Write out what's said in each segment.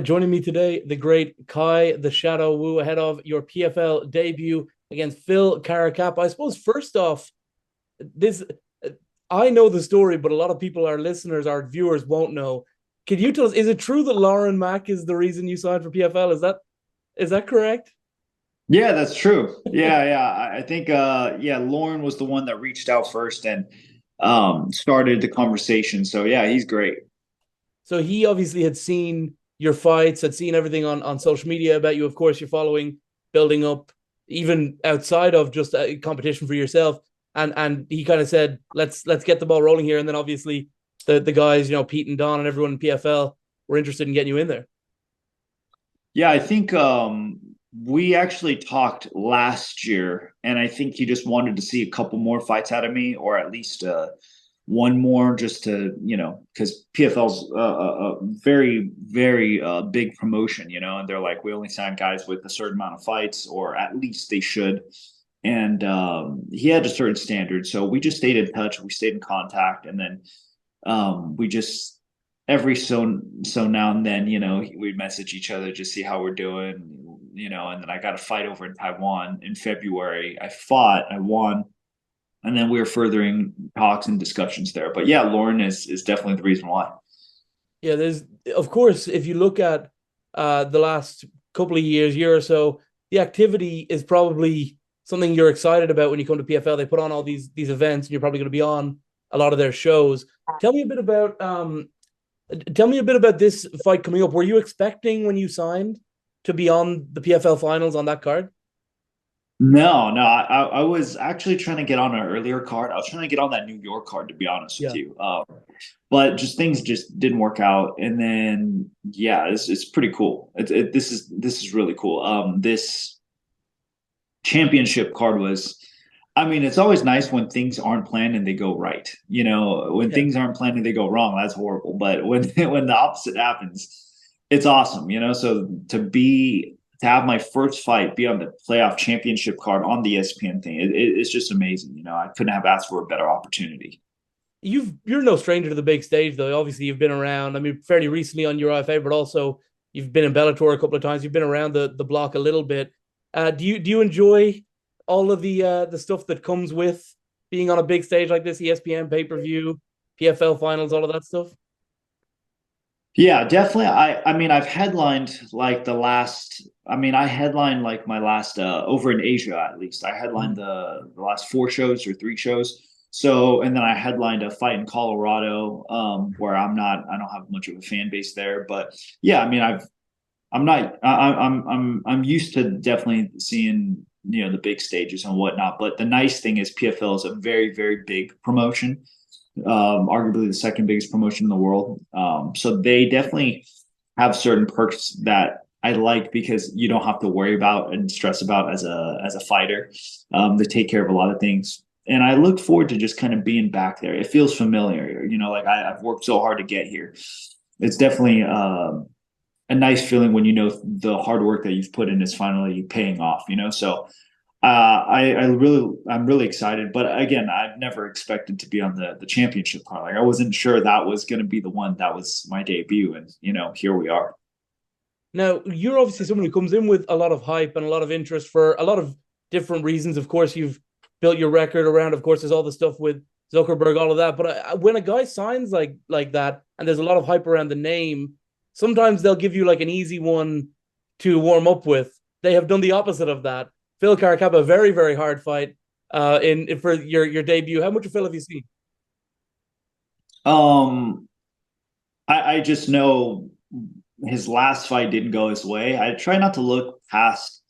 Joining me today, the great Khai the Shadow Wu ahead of your PFL debut against Phil Caracap. I suppose first off, this I know the story, but a lot of people, our listeners, our viewers, won't know. Can you tell us? Is it true that Lauren Mack is the reason you signed for PFL? Is that correct? Yeah, that's true. Yeah. I think yeah, Lauren was the one that reached out first and started the conversation. So yeah, he's great. So he obviously had seen your fights, had seen everything on social media about you. Of course, you're following, building up, even outside of just a competition for yourself. And he kind of said, let's get the ball rolling here. And then obviously the guys, Pete and Don and everyone in PFL were interested in getting you in there. Yeah, I think we actually talked last year and I think he just wanted to see a couple more fights out of me or at least one more just to, because PFL's a very big promotion, and they're like, we only sign guys with a certain amount of fights, or at least they should. And he had a certain standard. So we just stayed in touch. We stayed in contact. And then we just, every so now and then, we'd message each other, just see how we're doing, and then I got a fight over in Taiwan in February. I fought, I won, and then we were furthering talks and discussions there. But yeah, Lauren is definitely the reason why. Yeah, there's of course, if you look at the last couple of years, year or so, the activity is probably something you're excited about when you come to PFL. They put on all these events, and you're probably going to be on a lot of their shows. Tell me a bit about tell me a bit about this fight coming up. Were you expecting when you signed to be on the PFL finals on that card? No, I was actually trying to get on an earlier card. I was trying to get on that New York card, to be honest with Yeah. you. But just things just didn't work out. And then yeah, it's pretty cool. This is really cool. This championship card was. I mean, it's always nice when things aren't planned and they go right. When Yeah. things aren't planned and they go wrong, that's horrible. But when when the opposite happens, it's awesome. So to have my first fight be on the playoff championship card on the ESPN thing, it's just amazing. I couldn't have asked for a better opportunity. You're no stranger to the big stage, though. Obviously, you've been around. I mean, fairly recently on your IFA, but also you've been in Bellator a couple of times. You've been around the block a little bit. Do you enjoy all of the stuff that comes with being on a big stage like this? ESPN pay per view, PFL finals, all of that stuff. Yeah, definitely. I mean, I've headlined like the last. I mean, I headlined like my last over in Asia at least. I headlined Mhm. the last four shows or three shows. So, and then I headlined a fight in Colorado, where I don't have much of a fan base there. But yeah, I mean, I'm not, I'm used to definitely seeing the big stages and whatnot. But the nice thing is PFL is a very big promotion, arguably the second biggest promotion in the world. So they definitely have certain perks that I like because you don't have to worry about and stress about as a fighter. They take care of a lot of things. And I look forward to just kind of being back there. It feels familiar, like I've worked so hard to get here. It's definitely a nice feeling when the hard work that you've put in is finally paying off. So I'm really excited. But again, I've never expected to be on the championship card. Like I wasn't sure that was going to be the one that was my debut, and here we are. Now, you're obviously someone who comes in with a lot of hype and a lot of interest for a lot of different reasons. Of course, you've built your record around. Of course, there's all the stuff with Zuckerberg, all of that. But when a guy signs like that, and there's a lot of hype around the name, sometimes they'll give you like an easy one to warm up with. They have done the opposite of that. Phil Caracap, a very hard fight in for your debut. How much of Phil have you seen? Um, I just know his last fight didn't go his way. I try not to look past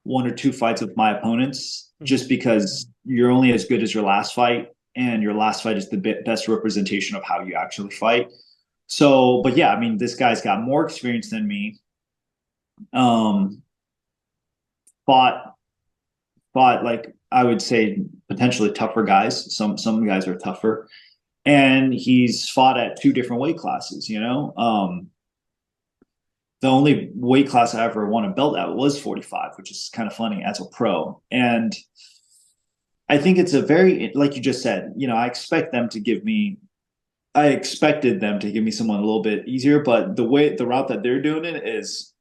one or two fights with my opponents Mhm. just because you're only as good as your last fight, and your last fight is the best representation of how you actually fight. So, but yeah, I mean, this guy's got more experience than me. Um, fought fought like I would say potentially tougher guys. Some guys are tougher, and he's fought at two different weight classes. The only weight class I ever won a belt at was 45, which is kind of funny as a pro. And I think it's a very, like you just said, I expect them to give me I expected them to give me someone a little bit easier, but the route that they're doing it is,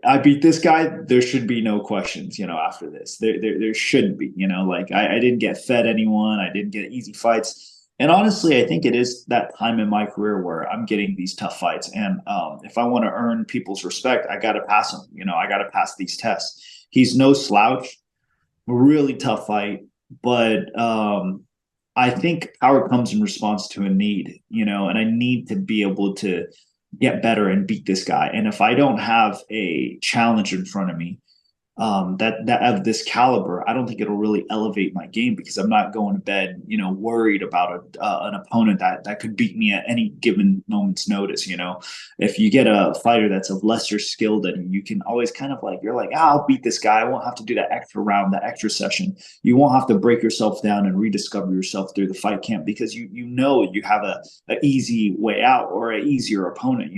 I beat this guy. There should be no questions, after this. There shouldn't be, like I didn't get fed anyone. I didn't get easy fights. And honestly, I think it is that time in my career where I'm getting these tough fights. And if I want to earn people's respect, I got to pass them. I got to pass these tests. He's no slouch, really tough fight. But I think power comes in response to a need, and I need to be able to get better and beat this guy. And if I don't have a challenge in front of me, that of this caliber, I don't think it'll really elevate my game, because I'm not going to bed, worried about an opponent that could beat me at any given moment's notice. If you get a fighter that's of lesser skill than you, you can always kind of like, you're like, I'll beat this guy. I won't have to do that extra round, that extra session. You won't have to break yourself down and rediscover yourself through the fight camp, because you have a easy way out or an easier opponent.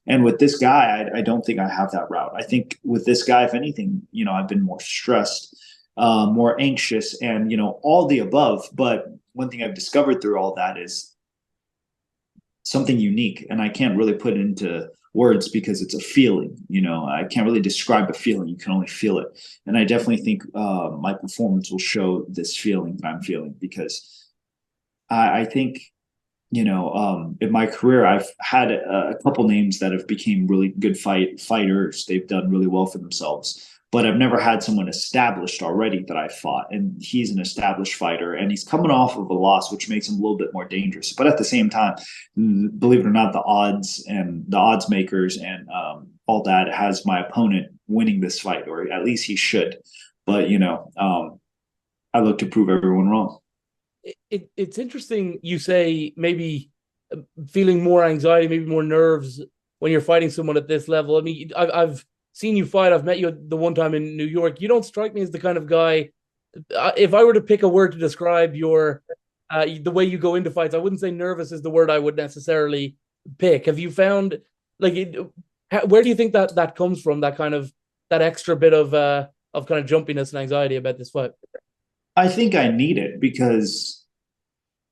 And with this guy, I don't think I have that route. I think with this guy, if anything, I've been more stressed, more anxious, and, all the above. But one thing I've discovered through all that is something unique. And I can't really put it into words because it's a feeling. I can't really describe a feeling. You can only feel it. And I definitely think my performance will show this feeling that I'm feeling, because I think in my career, I've had a couple names that have became really good fighters. They've done really well for themselves, but I've never had someone established already that I fought. And he's an established fighter, and he's coming off of a loss, which makes him a little bit more dangerous. But at the same time, believe it or not, the odds and the odds makers and all that has my opponent winning this fight, or at least he should. But I look to prove everyone wrong. It's interesting you say maybe feeling more anxiety, maybe more nerves when you're fighting someone at this level. I mean, I've seen you fight. I've met you the one time in New York. You don't strike me as the kind of guy. If I were to pick a word to describe your the way you go into fights, I wouldn't say nervous is the word I would necessarily pick. Have you found where do you think that comes from? That extra bit of kind of jumpiness and anxiety about this fight. I think I need it because,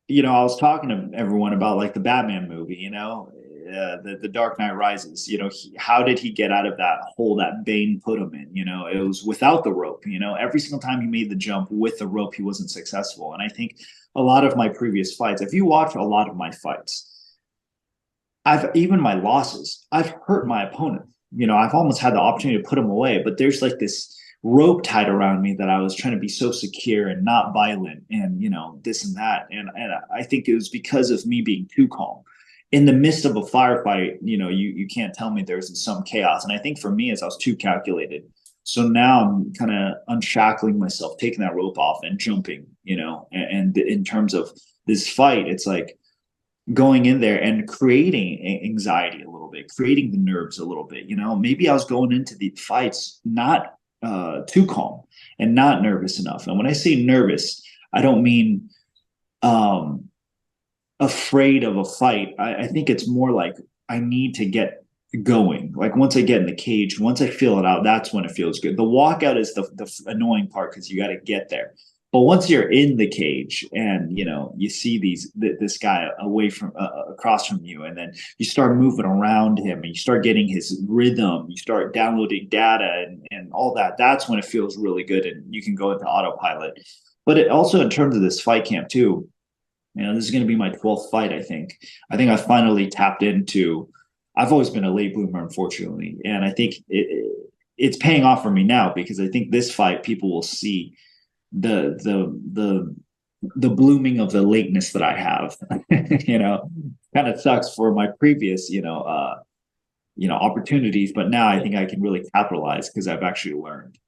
I was talking to everyone about like the Batman movie, the Dark Knight Rises. How did he get out of that hole that Bane put him in? It was without the rope. Every single time he made the jump with the rope, he wasn't successful. And I think a lot of my previous fights, if you watch a lot of my fights, even my losses, I've hurt my opponent. I've almost had the opportunity to put him away, but there's like this rope tied around me that I was trying to be so secure and not violent and, this and that. And I think it was because of me being too calm. In the midst of a firefight, you can't tell me there's some chaos. And I think for me, as I was too calculated. So now I'm kind of unshackling myself, taking that rope off and jumping, and in terms of this fight, it's like going in there and creating anxiety a little bit, creating the nerves a little bit. Maybe I was going into the fights not too calm and not nervous enough. And when I say nervous, I don't mean afraid of a fight. I think it's more like I need to get going. Like once I get in the cage, once I feel it out, that's when it feels good. The walkout is the annoying part because you got to get there. But once you're in the cage and you see this guy away from across from you, and then you start moving around him, and you start getting his rhythm, you start downloading data and all that. That's when it feels really good, and you can go into autopilot. But it also, in terms of this fight camp too, this is going to be my 12th fight. I think I finally tapped into. I've always been a late bloomer, unfortunately, and I think it's paying off for me now, because I think this fight people will see the blooming of the lateness that I have. Kind of sucks for my previous opportunities, but now I think I can really capitalize because I've actually learned.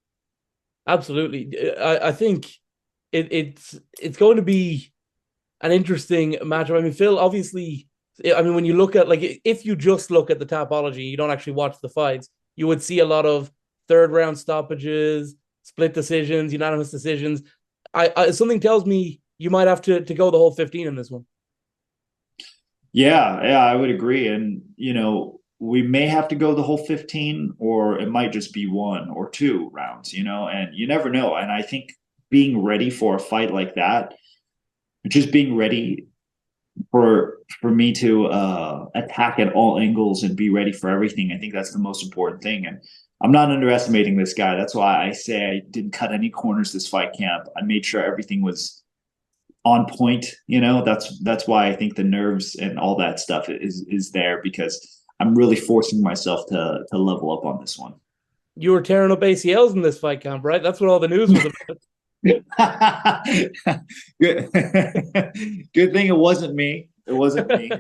Absolutely. I think it's going to be an interesting matchup. I mean, Phil, obviously, when you look at, if you just look at the Tapology, you don't actually watch the fights, you would see a lot of third round stoppages, split decisions, unanimous decisions. Something tells me you might have to go the whole 15 in this one. Yeah, I would agree. And, we may have to go the whole 15, or it might just be 1 or 2 rounds, and you never know. And I think being ready for a fight like that, just being ready for for me to attack at all angles and be ready for everything. I think that's the most important thing. And I'm not underestimating this guy. That's why I say I didn't cut any corners this fight camp. I made sure everything was on point. That's why I think the nerves and all that stuff is there, because I'm really forcing myself to level up on this one. You were tearing up ACLs in this fight camp, right? That's what all the news was about. Good. Good thing it wasn't me. It wasn't me.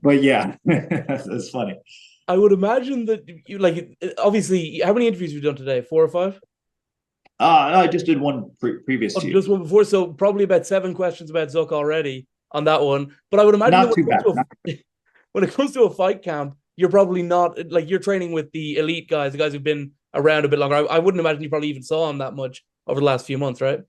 But yeah, that's funny. I would imagine that you like, obviously, how many interviews have you done today? 4 or 5? I just did one previous to you. Just one before, so probably about 7 questions about Zuck already on that one. But I would imagine Not too bad. When it comes to a fight camp, you're probably not like, you're training with the elite guys, the guys who've been around a bit longer. I wouldn't imagine you probably even saw him that much over the last few months, right?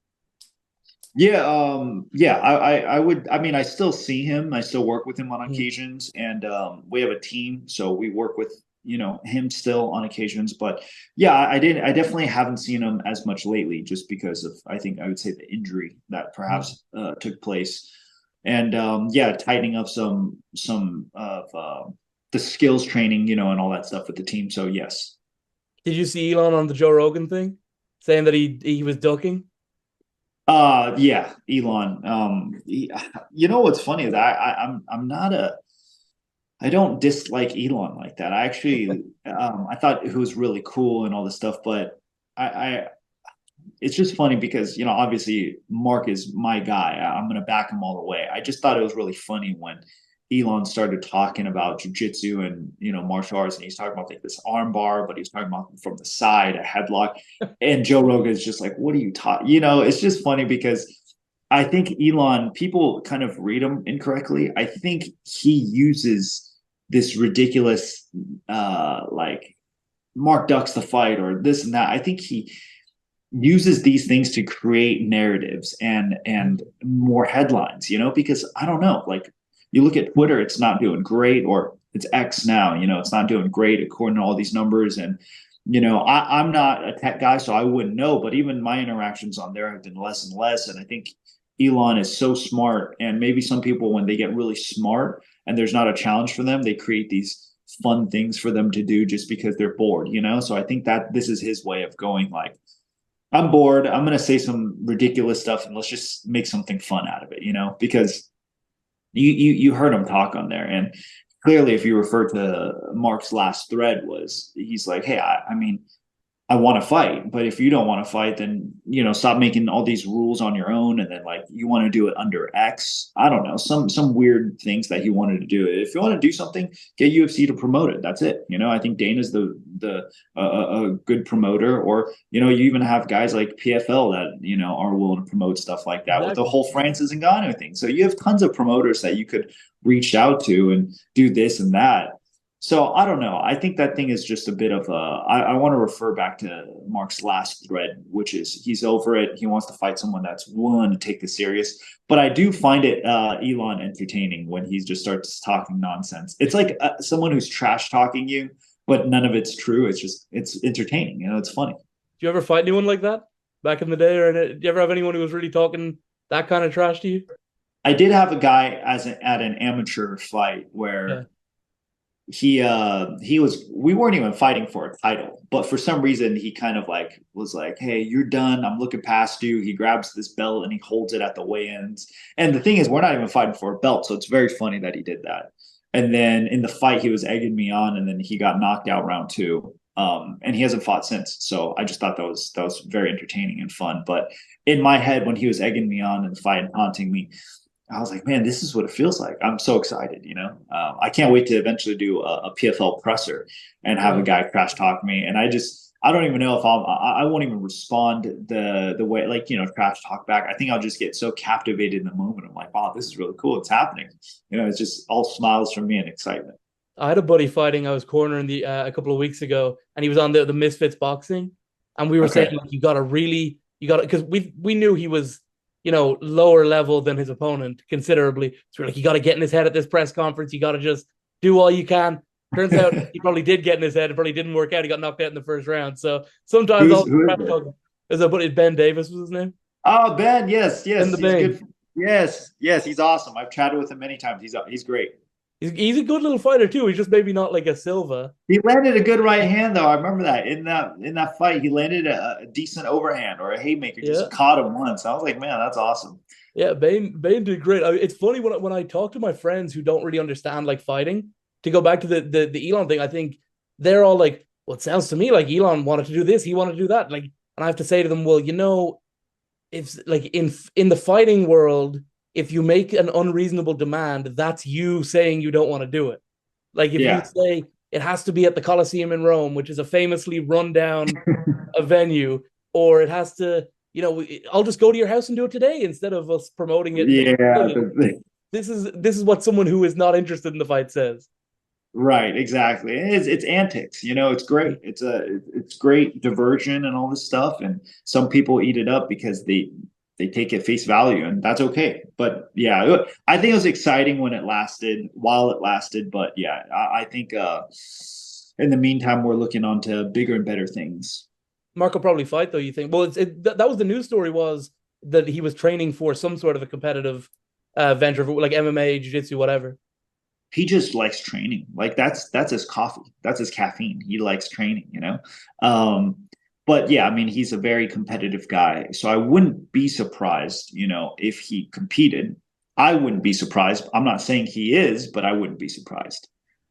Yeah, I would. I mean, I still see him. I still work with him on occasions, and we have a team, so we work with him still on occasions. But yeah, I definitely haven't seen him as much lately, just because of, I think I would say, the injury that perhaps took place, and yeah, tightening up some of the skills training, and all that stuff with the team. So yes. Did you see Elon on the Joe Rogan thing, saying that he was ducking? Yeah, Elon. What's funny is I'm not I don't dislike Elon like that. I actually I thought it was really cool and all this stuff, but I it's just funny because obviously Mark is my guy. I'm gonna back him all the way. I just thought it was really funny when Elon started talking about jujitsu and martial arts, and he's talking about like this arm bar, but he's talking about from the side, a headlock, and Joe Rogan is just like, "What are you talking?" It's just funny because I think Elon, people kind of read him incorrectly. I think he uses this ridiculous, like Mark ducks the fight or this and that. I think he uses these things to create narratives and more headlines. Because I don't know, like. You look at Twitter, it's not doing great, or it's X now, it's not doing great according to all these numbers. And, I'm not a tech guy, so I wouldn't know, but even my interactions on there have been less and less. And I think Elon is so smart. And maybe some people, when they get really smart and there's not a challenge for them, they create these fun things for them to do just because they're bored, So I think that this is his way of going like, I'm bored. I'm going to say some ridiculous stuff and let's just make something fun out of it, because you heard him talk on there, and clearly, if you refer to Mark's last thread, he's like, "Hey, I mean, I want to fight, but if you don't want to fight, then stop making all these rules on your own, and then like you want to do it under X. I don't know, some weird things that he wanted to do. If you want to do something, get UFC to promote it. That's it. I think Dana's a good promoter, or you even have guys like PFL that are willing to promote stuff like that, with the whole Francis Ngannou thing. So you have tons of promoters that you could reach out to and do this and that. So I don't know. I think that thing is just a bit of I want to refer back to Mark's last thread, which is he's over it. He wants to fight someone that's willing to take this serious. But I do find it Elon entertaining when he just starts talking nonsense. It's like someone who's trash talking you, but none of it's true. It's entertaining. It's funny. Do you ever fight anyone like that back in the day, or did you ever have anyone who was really talking that kind of trash to you? I did have a guy at an amateur fight where. Yeah. We weren't even fighting for a title, but for some reason he kind of like was like, "Hey, you're done. I'm looking past you." He grabs this belt and he holds it at the weigh-ins. And the thing is, we're not even fighting for a belt, so it's very funny that he did that. And then in the fight, he was egging me on, and then he got knocked out round 2. And he hasn't fought since. So I just thought that was very entertaining and fun. But in my head, when he was egging me on in the fight and taunting me, I was like, man, this is what it feels like. I'm so excited, I can't wait to eventually do a PFL presser and have a guy crash talk me. And I don't even know if I won't even respond the way, like, crash talk back. I think I'll just get so captivated in the moment. I'm like, wow, this is really cool. It's happening. It's just all smiles from me and excitement. I had a buddy fighting. I was cornering a couple of weeks ago, and he was on the Misfits boxing. And we were saying, like, you got to, because we knew he was, lower level than his opponent considerably. So we're like, you got to get in his head at this press conference. You got to just do all you can. Turns out he probably did get in his head. It probably didn't work out. He got knocked out in the first round. So sometimes press talk is Ben Davis was his name. Oh, Ben, yes. Ben the Bang. Yes, yes, he's awesome. I've chatted with him many times. He's great. He's a good little fighter too. He's just maybe not like a Silva. He landed a good right hand though. I remember that in that fight, he landed a decent overhand or a haymaker, Yeah. just caught him once. I was like, man, that's awesome. Yeah, Bane did great. It's funny when I talk to my friends who don't really understand like fighting. To go back to the Elon thing, I think they're all like, "Well, it sounds to me like Elon wanted to do this, he wanted to do that." Like, and I have to say to them, "Well, if like in the fighting world, if you make an unreasonable demand, that's you saying you don't want to do it. Like if you Yeah. say it has to be at the Colosseum in Rome, which is a famously run down a venue, or it has to, I'll just go to your house and do it today instead of us promoting it. Yeah. This is what someone who is not interested in the fight says. Right, exactly. It's antics, it's great. It's great diversion and all this stuff. And some people eat it up because they take it face value, and that's okay. But yeah, I think it was exciting when it lasted, while it lasted. But yeah, I think in the meantime we're looking on to bigger and better things. Mark will probably fight though. You think? Well, that was the news story was that he was training for some sort of a competitive venture, like MMA, jiu-jitsu, whatever. He just likes training. Like that's his coffee. That's his caffeine. He likes training. Um, but yeah, I mean, he's a very competitive guy. So I wouldn't be surprised, if he competed. I wouldn't be surprised. I'm not saying he is, but I wouldn't be surprised.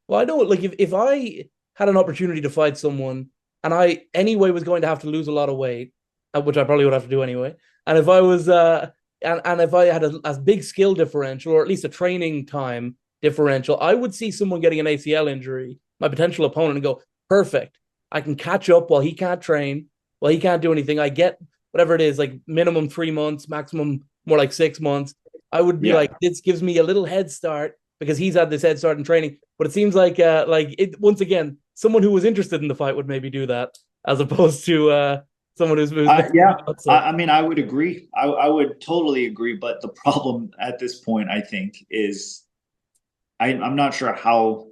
Well, I know, like if I had an opportunity to fight someone and I anyway was going to have to lose a lot of weight, which I probably would have to do anyway, and if I was and if I had a big skill differential or at least a training time differential, I would see someone getting an ACL injury, my potential opponent, and go, perfect. I can catch up while he can't train, while he can't do anything. I get whatever it is, like minimum 3 months, maximum more like 6 months. I would be Yeah. like, this gives me a little head start because he's had this head start in training. But it seems like it once again, someone who was interested in the fight would maybe do that as opposed to someone who's Yeah, so. I mean, I would agree. I would totally agree. But the problem at this point, I think, is I'm not sure how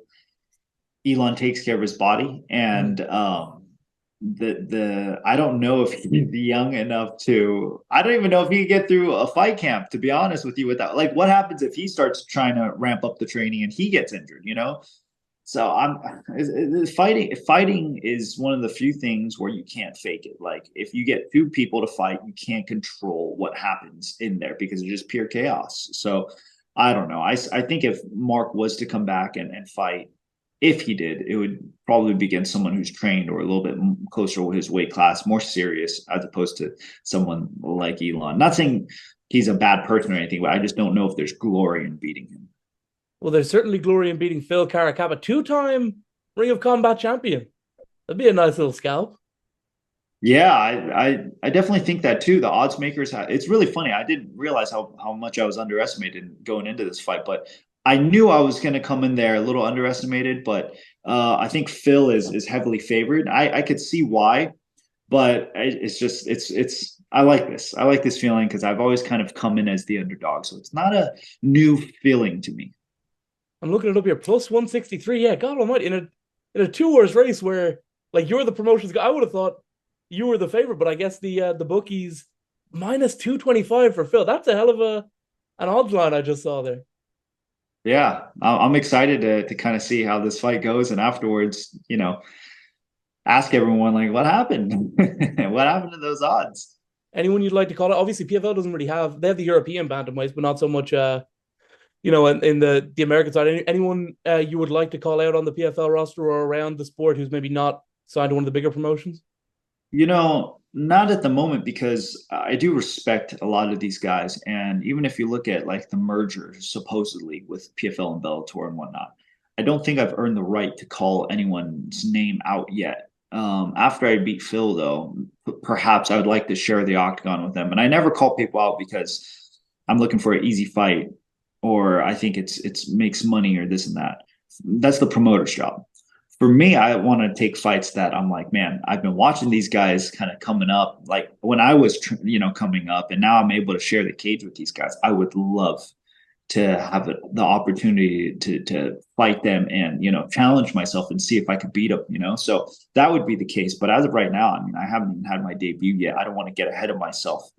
Elon takes care of his body, and the I don't know if he's young enough to. I don't even know if he could get through a fight camp. To be honest with you, without like, what happens if he starts trying to ramp up the training and he gets injured? So fighting is one of the few things where you can't fake it. Like if you get two people to fight, you can't control what happens in there because it's just pure chaos. So I don't know. I think if Mark was to come back and fight, if he did, it would probably be against someone who's trained or a little bit closer with his weight class, more serious, as opposed to someone like Elon. Not saying he's a bad person or anything, but I just don't know if there's glory in beating him. Well, there's certainly glory in beating Phil Caracappa, two-time Ring of Combat champion. That'd be a nice little scalp. Yeah, I definitely think that too. The odds makers, it's really funny. I didn't realize how much I was underestimated going into this fight, but I knew I was going to come in there a little underestimated. But I think Phil is heavily favored. I could see why, but it's just it's I like this. I like this feeling because I've always kind of come in as the underdog, so it's not a new feeling to me. I'm looking it up here. Plus 163. Yeah, God Almighty. In a 2 horse race where like you're the promotions guy, I would have thought you were the favorite, but I guess the bookies minus 225 for Phil. That's a hell of an odds line I just saw there. Yeah, I'm excited to kind of see how this fight goes, and afterwards, ask everyone like, what happened? What happened to those odds? Anyone you'd like to call it? Obviously, PFL doesn't really have. They have the European bantamweights, but not so much. In the American side, anyone you would like to call out on the PFL roster or around the sport who's maybe not signed to one of the bigger promotions? Not at the moment because I do respect a lot of these guys. And even if you look at like the merger supposedly with PFL and Bellator and whatnot, I don't think I've earned the right to call anyone's name out yet. After I beat Phil, though, perhaps I would like to share the octagon with them. And I never call people out because I'm looking for an easy fight or I think it's makes money or this and that. That's the promoter's job. For me, I want to take fights that I'm like, man, I've been watching these guys kind of coming up, like when I was, coming up, and now I'm able to share the cage with these guys. I would love to have the opportunity to fight them and challenge myself and see if I could beat them. So that would be the case. But as of right now, I mean, I haven't even had my debut yet. I don't want to get ahead of myself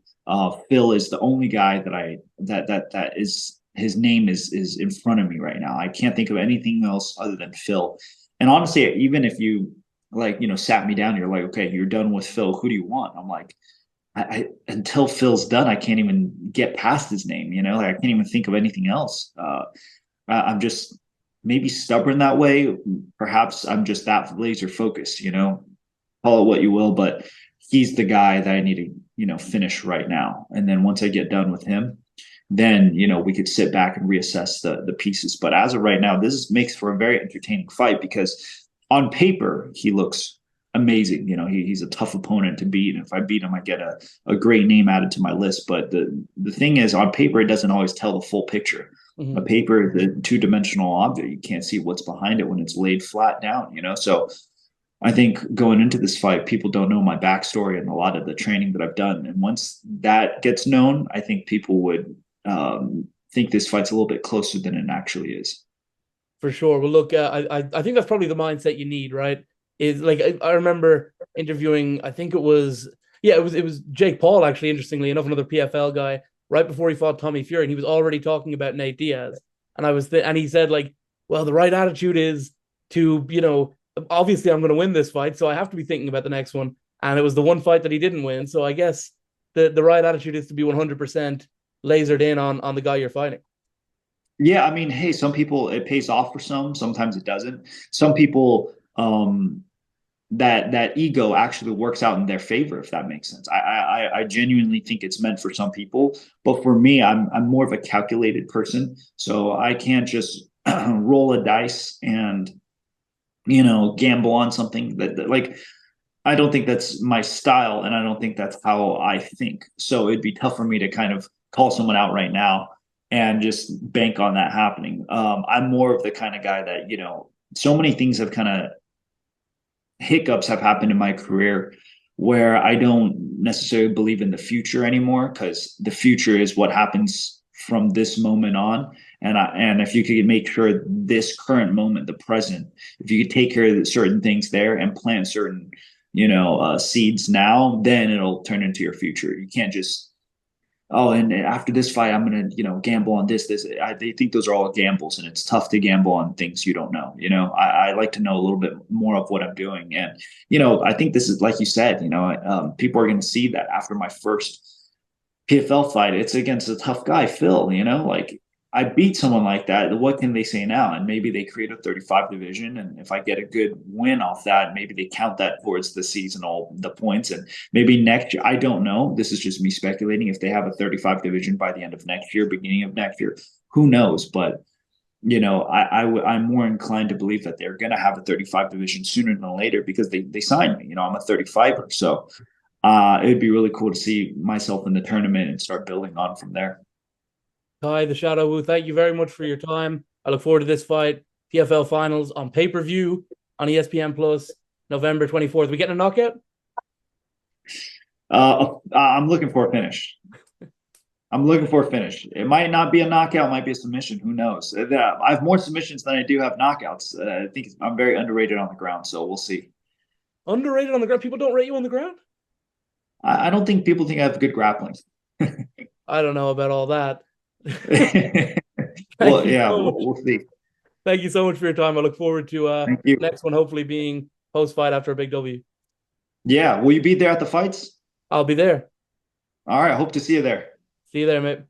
Phil is the only guy that is his name is in front of me right now. I can't think of anything else other than Phil. And honestly, even if you sat me down, you're like, okay, you're done with Phil. Who do you want? I'm like, I until Phil's done, I can't even get past his name. Like I can't even think of anything else. I'm just maybe stubborn that way. Perhaps I'm just that laser focused. Call it what you will, but he's the guy that I need to finish right now. And then once I get done with him, then we could sit back and reassess the pieces. But as of right now, this makes for a very entertaining fight because on paper he looks amazing. He's a tough opponent to beat. And if I beat him, I get a great name added to my list. But the thing is, on paper, it doesn't always tell the full picture. Mm-hmm. A paper is a two-dimensional object. You can't see what's behind it when it's laid flat down. So I think going into this fight, people don't know my backstory and a lot of the training that I've done. And once that gets known, I think people would think this fight's a little bit closer than it actually is. For sure. Well, look, I think that's probably the mindset you need, right? Is like I remember interviewing, I think it was Jake Paul, actually, interestingly enough, another PFL guy, right before he fought Tommy Fury, and he was already talking about Nate Diaz. And and he said, like, well, the right attitude is to, obviously I'm going to win this fight, so I have to be thinking about the next one. And it was the one fight that he didn't win. So I guess the right attitude is to be 100% lasered in on the guy you're fighting. Yeah, I mean, hey, some people it pays off for some, sometimes it doesn't. Some people that ego actually works out in their favor, if that makes sense. I genuinely think it's meant for some people, but for me, I'm more of a calculated person, so I can't just roll a dice and gamble on something that like I don't think that's my style, and I don't think that's how I think. So it'd be tough for me to kind of call someone out right now and just bank on that happening. I'm more of the kind of guy that so many things have kind of hiccups have happened in my career where I don't necessarily believe in the future anymore, because the future is what happens from this moment on. And if you could make sure this current moment, the present, if you could take care of certain things there and plant certain, seeds now, then it'll turn into your future. You can't just, and after this fight, I'm going to, gamble on this. They think those are all gambles, and it's tough to gamble on things you don't know. I like to know a little bit more of what I'm doing. And, I think this is, like you said, people are going to see that after my first PFL fight, it's against a tough guy, Phil, like I beat someone like that. What can they say now? And maybe they create a 35 division. And if I get a good win off that, maybe they count that towards the points. And maybe next year, I don't know. This is just me speculating. If they have a 35 division by the end of next year, beginning of next year, who knows? But, I'm more inclined to believe that they're going to have a 35 division sooner than later because they signed me. I'm a 35er. So it would be really cool to see myself in the tournament and start building on from there. Khai, the Shadow Wu, thank you very much for your time. I look forward to this fight. PFL finals on pay-per-view on ESPN Plus, November 24th. We getting a knockout? I'm looking for a finish. It might not be a knockout, it might be a submission. Who knows? I have more submissions than I do have knockouts. I think I'm very underrated on the ground, so we'll see. Underrated on the ground? People don't rate you on the ground? I don't think people think I have good grappling. I don't know about all that. Well, yeah, we'll see. Thank you so much for your time. I look forward to the next one hopefully being post-fight after a big W. Yeah, will you be there at the fights? I'll be there. All right, hope to see you there. See you there, mate.